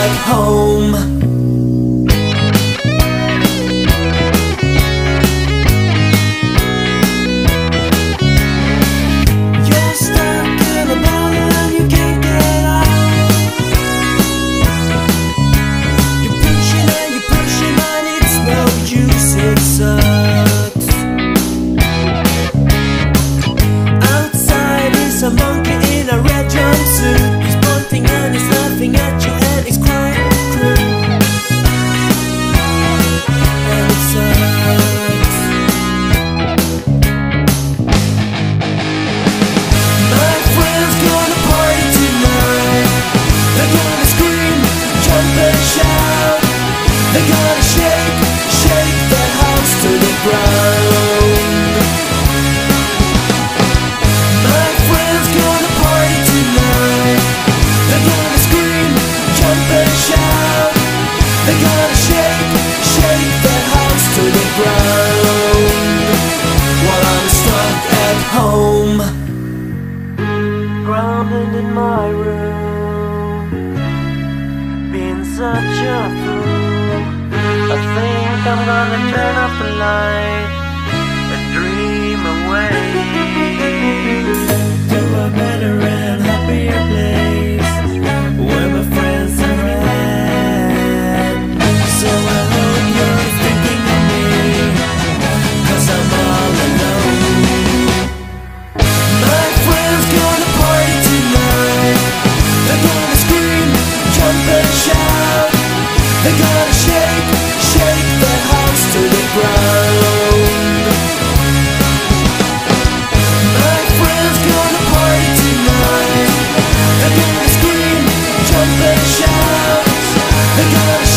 at home. It sucks. Outside is a monkey in a red jumpsuit. He's pointing and he's laughing at you and he's quite cruel. And it sucks. My friend's gonna party tonight. They're gonna scream, jump and shout. They're gonna shake that house to the ground. My friend's gonna party tonight. They're gonna scream, jump and shout. They're gonna shake that house to the ground. While I'm stuck at home, grounded in my room, being such a fool. I think I'm gonna turn off the light and dream away to a better and happier place where my friends are at. So I hope you're thinking of me, 'cause I'm all alone. My friends gonna party tonight. They're gonna scream, jump and shout. They're gonna shake that house to the ground. My friend's gonna party tonight. They're gonna scream, jump and shout. They're gonna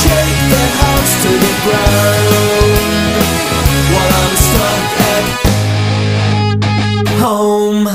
shake that house to the ground. While I'm stuck at home.